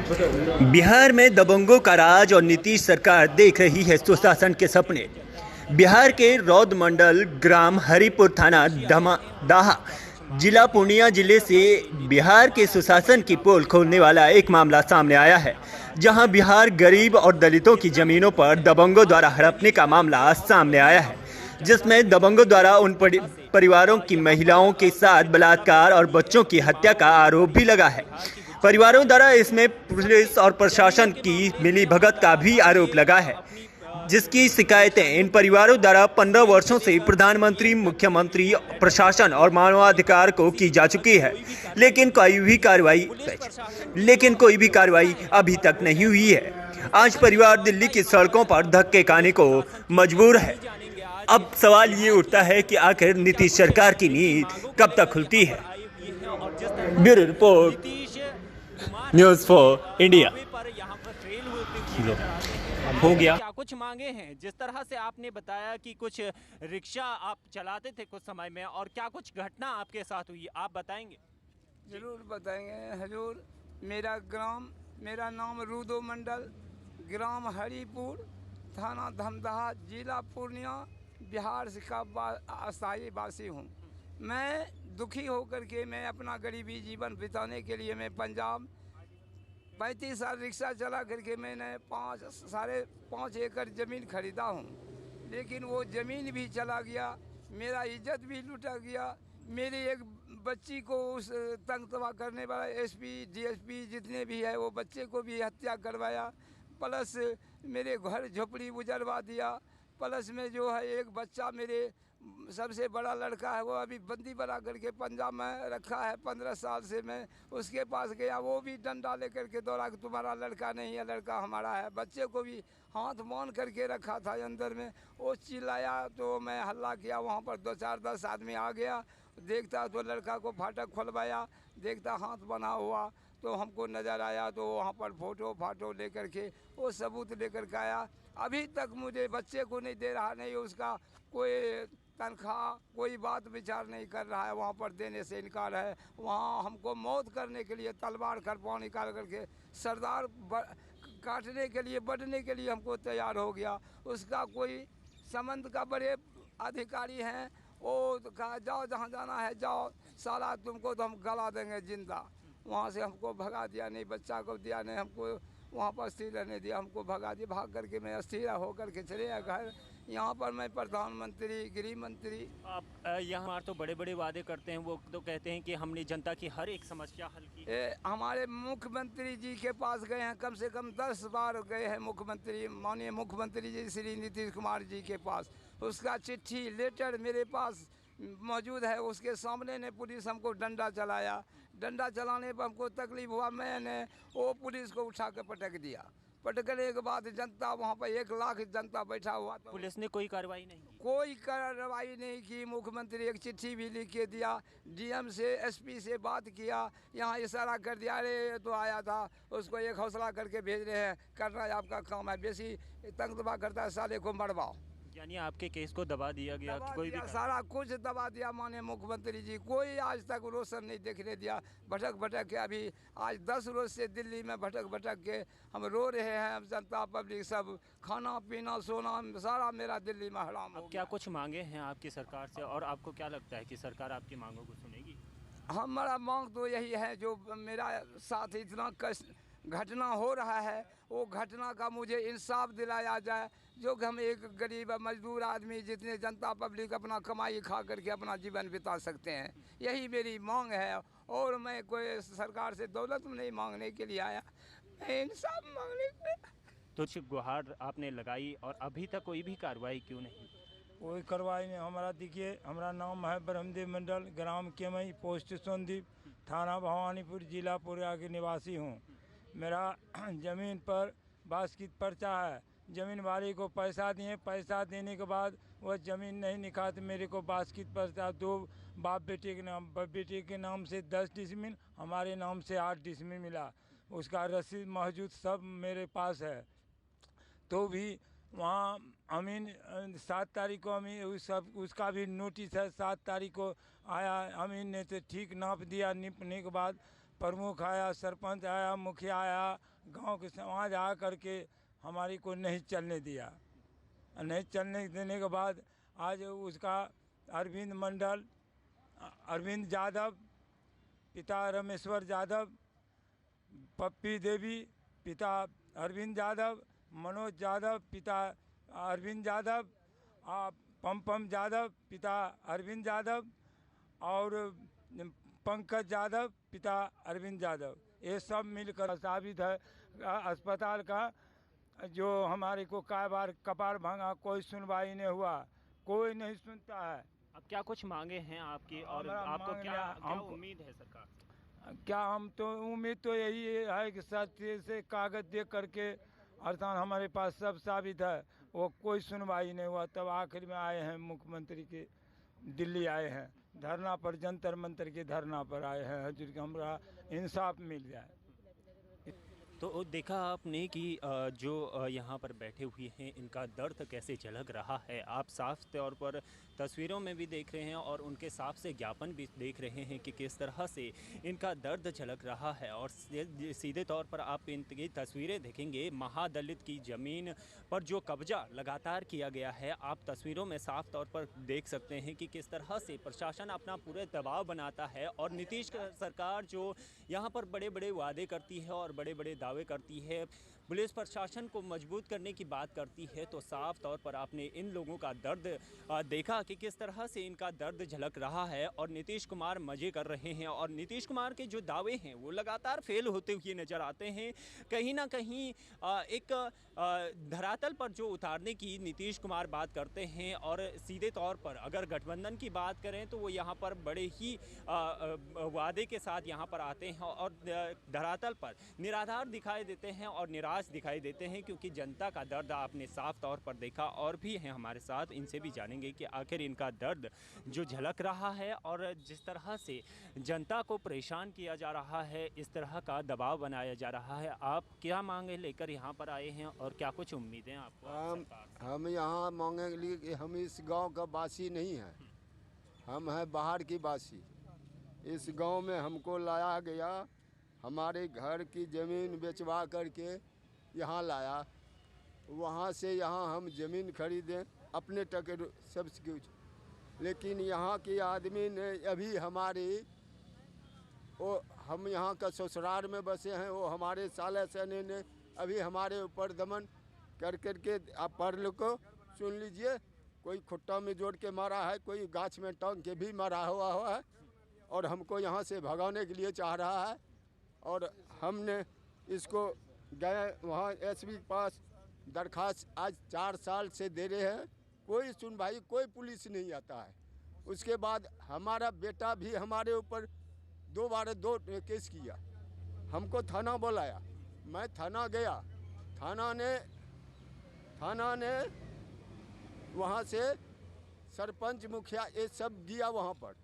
बिहार में दबंगों का राज और नीतीश सरकार देख रही है सुशासन के सपने। बिहार के रौद मंडल ग्राम हरिपुर थाना दाहा जिला पूर्णिया जिले से बिहार के सुशासन की पोल खोलने वाला एक मामला सामने आया है, जहां बिहार गरीब और दलितों की जमीनों पर दबंगों द्वारा हड़पने का मामला सामने आया है, जिसमें दबंगों द्वारा उन परिवारों की महिलाओं के साथ बलात्कार और बच्चों की हत्या का आरोप भी लगा है। परिवारों द्वारा इसमें पुलिस और प्रशासन की मिलीभगत का भी आरोप लगा है, जिसकी शिकायतें इन परिवारों द्वारा 15 वर्षों से प्रधानमंत्री, मुख्यमंत्री, प्रशासन और मानवाधिकार को की जा चुकी है, लेकिन कोई भी कार्रवाई अभी तक नहीं हुई है। आज परिवार दिल्ली की सड़कों पर धक्के खाने को मजबूर है। अब सवाल ये उठता है कि आखिर नीतीश सरकार की नींद कब तक खुलती है। Bureau report, news for India. हो गया। क्या कुछ मांगे हैं? जिस तरह से आपने बताया कि कुछ रिक्शा आप चलाते थे कुछ समय में, और क्या कुछ घटना आपके साथ हुई, आप बताएंगे? जरूर बताएंगे हजूर। मेरा नाम रूदो मंडल, ग्राम हरिपुर, थाना धमदाहा, जिला पूर्णिया, बिहार का अस्थायी वासी हूँ। मैं दुखी होकर के मैं अपना गरीबी जीवन बिताने के लिए मैं पंजाब 35 साल रिक्शा चला करके मैंने 5.5 एकड़ ज़मीन खरीदा हूँ, लेकिन वो ज़मीन भी चला गया, मेरा इज्जत भी लूटा गया। मेरी एक बच्ची को उस तंग तबाह करने वाला एसपी डीएसपी जितने भी है वो बच्चे को भी हत्या करवाया, प्लस मेरे घर झोपड़ी उजड़वा दिया, प्लस में जो है एक बच्चा मेरे सबसे बड़ा लड़का है वो अभी बंदी बना करके पंजाब में रखा है। 15 साल से मैं उसके पास गया, वो भी डंडा लेकर के दौड़ा कि तुम्हारा लड़का नहीं है, लड़का हमारा है। बच्चे को भी हाथ बांध करके रखा था अंदर में, वो चिल्लाया तो मैं हल्ला किया, वहाँ पर 2-4-10 आदमी आ गया। देखता तो लड़का को फाटक खुलवाया, देखता हाथ बना हुआ तो हमको नज़र आया, तो वहाँ पर फोटो लेकर के वो सबूत लेकर के आया। अभी तक मुझे बच्चे को नहीं दे रहा, नहीं उसका कोई तनख्वाह, कोई बात विचार नहीं कर रहा है, वहाँ पर देने से इनकार है। वहाँ हमको मौत करने के लिए तलवार करपाव निकाल करके सरदार काटने के लिए, बढ़ने के लिए हमको तैयार हो गया। उसका कोई संबंध का बड़े अधिकारी हैं, वो कहा जाओ जहाँ जाना है जाओ, साला तुमको तो हम गला देंगे जिंदा। वहाँ से हमको भगा दिया, नहीं बच्चा को दिया, नहीं हमको वहाँ पर स्थिर रहने दिया, हमको भगा दिया। भाग करके मैं अस्थिर होकर के चले गया घर। यहाँ पर मैं प्रधानमंत्री, गृह मंत्री, आप यहाँ तो बड़े बड़े वादे करते हैं, वो तो कहते हैं कि हमने जनता की हर एक समस्या हल की। हमारे मुख्यमंत्री जी के पास गए हैं, कम से कम 10 बार गए हैं मुख्यमंत्री, माननीय मुख्यमंत्री जी श्री नीतीश कुमार जी के पास। उसका चिट्ठी लेटर मेरे पास मौजूद है। उसके सामने ने पुलिस हमको डंडा चलाया, डंडा चलाने पर हमको तकलीफ हुआ, मैंने वो पुलिस को उठा कर पटक दिया। पटकने के बाद जनता वहाँ पर 1 लाख जनता बैठा हुआ था। पुलिस ने कोई कार्रवाई नहीं की? कोई कार्रवाई नहीं की। मुख्यमंत्री एक चिट्ठी भी लिख के दिया, डीएम से एसपी से बात किया, यहाँ इशारा कर दिया, अरे तो आया था उसको एक हौसला करके भेज रहे हैं, करना है आपका काम है, बेसी तंग दबा करता है साले को मरवाओ। यानी आपके केस को दबा दिया गया? कोई भी सारा कुछ दबा दिया माननीय मुख्यमंत्री जी। कोई आज तक रोशन नहीं देखने दिया। भटक के अभी आज 10 रोज से दिल्ली में भटक के हम रो रहे हैं। हम जनता पब्लिक सब, खाना पीना सोना सारा मेरा दिल्ली में हराम हो गया। क्या कुछ मांगे हैं आपकी सरकार से, और आपको क्या लगता है कि सरकार आपकी मांगों को सुनेगी? हमारा मांग तो यही है, जो मेरा साथ इतना घटना हो रहा है, वो घटना का मुझे इंसाफ दिलाया जाए। जो कि हम एक गरीब मजदूर आदमी जितने जनता पब्लिक अपना कमाई खा करके अपना जीवन बिता सकते हैं, यही मेरी मांग है। और मैं कोई सरकार से दौलत नहीं मांगने के लिए आया, मैं इंसाफ मांगने के लिए। तो गुहार आपने लगाई और अभी तक कोई भी कार्रवाई क्यों नहीं? कोई कार्रवाई नहीं। हमारा देखिए, हमारा नाम है ब्रह्मदेव मंडल, ग्राम केमई, पोस्ट सोनदीप, थाना भवानीपुर, जिला पूर्णिया के निवासी हूँ। मेरा ज़मीन पर बास्कित पर्चा है। ज़मीन वाले को पैसा दिए, पैसा देने के बाद वह ज़मीन नहीं निकालते, मेरे को बास्कित पर्चा 2 बाप बेटे के नाम से 10 डिसमिल, हमारे नाम से 8 डिसमिल मिला। उसका रसीद मौजूद सब मेरे पास है। तो भी वहाँ अमीन 7 तारीख को अमीन उसका भी नोटिस है, 7 तारीख को आया। अमीन ने तो ठीक नाप दिया, निपने के बाद प्रमुख आया, सरपंच आया, मुखिया आया, गांव के समाज आ करके हमारी को नहीं चलने दिया। नहीं चलने देने के बाद आज उसका अरविंद मंडल, अरविंद यादव, पिता रमेश्वर यादव, पप्पी देवी पिता अरविंद यादव, मनोज यादव पिता अरविंद यादव, पम यादव पिता अरविंद यादव और पंकज यादव पिता अरविंद यादव, ये सब मिलकर साबित है अस्पताल का जो हमारे को काबार कपार भांगा, कोई सुनवाई नहीं हुआ, कोई नहीं सुनता है। अब क्या कुछ मांगे हैं आपकी और हमारा आपको मांग क्या है, हम उम्मीद है सरकार से? क्या हम तो उम्मीद तो यही है कि सत्य से कागज दे करके अर्थात हमारे पास सब साबित है, वो कोई सुनवाई नहीं हुआ। तब आखिर में आए हैं मुख्यमंत्री के, दिल्ली आए हैं धरना पर, जंतर मंतर के धरना पर आए हैं हजूर कि हमारा इंसाफ मिल जाए। तो देखा आपने कि जो यहाँ पर बैठे हुए हैं इनका दर्द कैसे झलक रहा है। आप साफ तौर पर तस्वीरों में भी देख रहे हैं और उनके साफ से ज्ञापन भी देख रहे हैं कि किस तरह से इनका दर्द झलक रहा है। और सीधे तौर पर आप इनकी तस्वीरें देखेंगे, महादलित की ज़मीन पर जो कब्जा लगातार किया गया है, आप तस्वीरों में साफ तौर पर देख सकते हैं कि किस तरह से प्रशासन अपना पूरे दबाव बनाता है। और नीतीश सरकार जो यहाँ पर बड़े बड़े वादे करती है और बड़े बड़े दावे करती है, पुलिस प्रशासन को मजबूत करने की बात करती है, तो साफ तौर पर आपने इन लोगों का दर्द देखा कि किस तरह से इनका दर्द झलक रहा है। और नीतीश कुमार मज़े कर रहे हैं और नीतीश कुमार के जो दावे हैं वो लगातार फेल होते हुए नज़र आते हैं। कहीं ना कहीं एक धरातल पर जो उतारने की नीतीश कुमार बात करते हैं और सीधे तौर पर अगर गठबंधन की बात करें तो वो यहाँ पर बड़े ही वादे के साथ यहाँ पर आते हैं और धरातल पर निराधार दिखाई देते हैं और निराश दिखाई देते हैं, क्योंकि जनता का दर्द आपने साफ तौर पर देखा। और भी हैं हमारे साथ, इनसे भी जानेंगे कि आखिर इनका दर्द जो झलक रहा है और जिस तरह से जनता को परेशान किया जा रहा है, इस तरह का दबाव बनाया जा रहा है। आप क्या मांगे लेकर यहाँ पर आए हैं और क्या कुछ उम्मीदें आपको? हम यहाँ मांगे के लिए कि हम इस गांव का वासी नहीं हैं, हम हैं बाहर की वासी। इस गांव में हमको लाया गया, हमारे घर की ज़मीन बेचवा करके यहाँ लाया, वहाँ से यहाँ हम ज़मीन खरीदें अपने टके सब कुछ, लेकिन यहाँ के आदमी ने अभी हमारी वो हम यहाँ का ससुराल में बसे हैं, वो हमारे साले सने ने अभी हमारे ऊपर दमन कर करके आप पढ़ लो को सुन लीजिए, कोई खुट्टा में जोड़ के मारा है, कोई गाछ में टांग के भी मारा हुआ है और हमको यहाँ से भगाने के लिए चाह रहा है। और हमने इसको गए वहाँ एसपी के पास दरखास्त आज 4 साल से दे रहे हैं, कोई सुनवाई, कोई पुलिस नहीं आता है। उसके बाद हमारा बेटा भी हमारे ऊपर 2 बार 2 केस किया, हमको थाना बुलाया, मैं थाना गया, थाना ने वहाँ से सरपंच मुखिया ये सब दिया वहाँ पर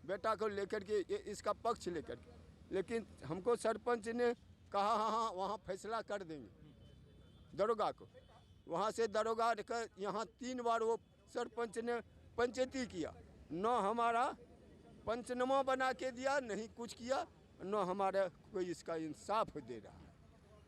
बेटा को लेकर के, इसका पक्ष लेकर के, लेकिन हमको सरपंच ने कहा हाँ वहाँ फैसला कर देंगे दरोगा को। वहाँ से दरोगा का यहाँ 3 बार वो सरपंच ने पंचायती किया, न हमारा पंचनामा बना के दिया, नहीं कुछ किया, न हमारा कोई इसका इंसाफ दे रहा है।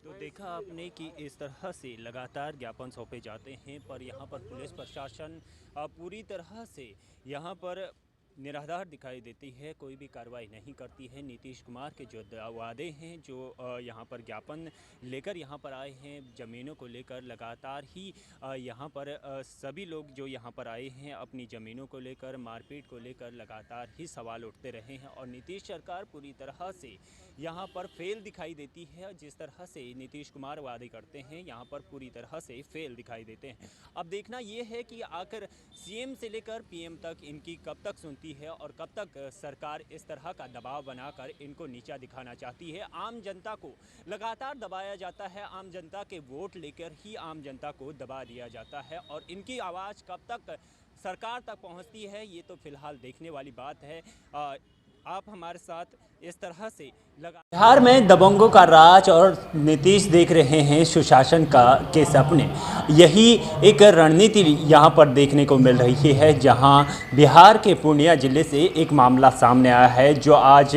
तो देखा आपने कि इस तरह से लगातार ज्ञापन सौंपे जाते हैं, पर यहाँ पर पुलिस प्रशासन पूरी तरह से यहाँ पर निराधार दिखाई देती है, कोई भी कार्रवाई नहीं करती है। नीतीश कुमार के जो वादे हैं, जो यहाँ पर ज्ञापन लेकर यहाँ पर आए हैं, ज़मीनों को लेकर लगातार ही यहाँ पर सभी लोग जो यहाँ पर आए हैं अपनी ज़मीनों को लेकर, मारपीट को लेकर लगातार ही सवाल उठते रहे हैं। और नीतीश सरकार पूरी तरह से यहाँ पर फेल दिखाई देती है। जिस तरह से नीतीश कुमार वादे करते हैं, यहाँ पर पूरी तरह से फेल दिखाई देते हैं। अब देखना ये है कि आखिर सीएम से लेकर पीएम तक इनकी कब तक सुनती है और कब तक सरकार इस तरह का दबाव बनाकर इनको नीचा दिखाना चाहती है। आम जनता को लगातार दबाया जाता है, आम जनता के वोट लेकर ही आम जनता को दबा दिया जाता है, और इनकी आवाज़ कब तक सरकार तक पहुंचती है, ये तो फिलहाल देखने वाली बात है। आप हमारे साथ इस तरह से बिहार में दबंगों का राज और नीतीश देख रहे हैं सुशासन के सपने। यही एक रणनीति यहाँ पर देखने को मिल रही है, जहाँ बिहार के पूर्णिया जिले से एक मामला सामने आया है जो आज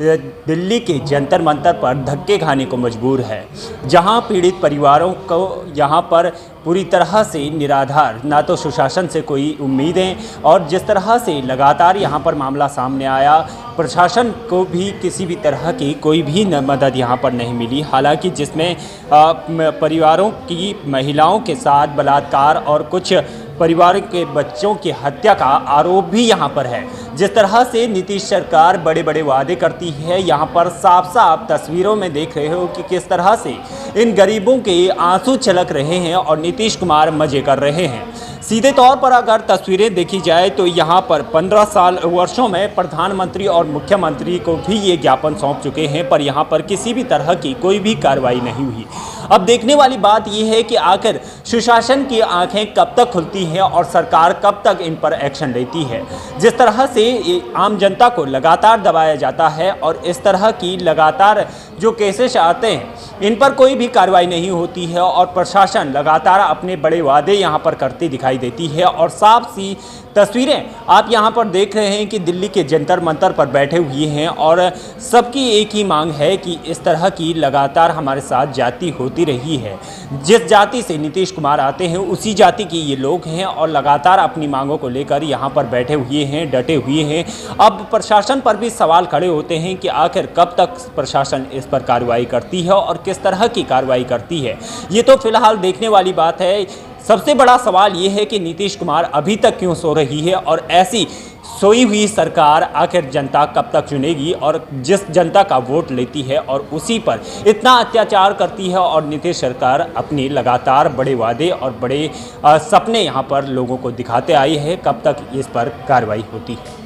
दिल्ली के जंतर मंतर पर धक्के खाने को मजबूर है, जहाँ पीड़ित परिवारों को यहाँ पर पूरी तरह से निराधार, ना तो सुशासन से कोई उम्मीदें, और जिस तरह से लगातार यहाँ पर मामला सामने आया, प्रशासन को भी किसी भी तरह की कोई भी मदद यहाँ पर नहीं मिली। हालांकि जिसमें परिवारों की महिलाओं के साथ बलात्कार और कुछ परिवार के बच्चों की हत्या का आरोप भी यहाँ पर है। जिस तरह से नीतीश सरकार बड़े बड़े वादे करती है, यहाँ पर साफ साफ तस्वीरों में देख रहे हो कि किस तरह से इन गरीबों के आंसू छलक रहे हैं और नीतीश कुमार मजे कर रहे हैं। सीधे तौर पर अगर तस्वीरें देखी जाए तो यहाँ पर 15 वर्षों में प्रधानमंत्री और मुख्यमंत्री को भी ये ज्ञापन सौंप चुके हैं, पर यहाँ पर किसी भी तरह की कोई भी कार्रवाई नहीं हुई। अब देखने वाली बात यह है कि आखिर सुशासन की आंखें कब तक खुलती हैं और सरकार कब तक इन पर एक्शन लेती है। जिस तरह से आम जनता को लगातार दबाया जाता है और इस तरह की लगातार जो केसेस आते हैं, इन पर कोई भी कार्रवाई नहीं होती है और प्रशासन लगातार अपने बड़े वादे यहाँ पर करती दिखाई देती है। और साफ सी तस्वीरें आप यहाँ पर देख रहे हैं कि दिल्ली के जंतर मंतर पर बैठे हुए हैं और सबकी एक ही मांग है कि इस तरह की लगातार हमारे साथ जाति होती रही है। जिस जाति से नीतीश कुमार आते हैं उसी जाति के ये लोग हैं और लगातार अपनी मांगों को लेकर यहाँ पर बैठे हुए हैं, डटे हुए हैं। अब प्रशासन पर भी सवाल खड़े होते हैं कि आखिर कब तक प्रशासन इस पर कार्रवाई करती है और किस तरह की कार्रवाई करती है। ये तो फिलहाल देखने वाली बात है। सबसे बड़ा सवाल ये है कि नीतीश कुमार अभी तक क्यों सो रही है और ऐसी सोई हुई सरकार आखिर जनता कब तक चुनेगी, और जिस जनता का वोट लेती है और उसी पर इतना अत्याचार करती है। और नीतीश सरकार अपनी लगातार बड़े वादे और बड़े सपने यहाँ पर लोगों को दिखाते आई है, कब तक इस पर कार्रवाई होती है।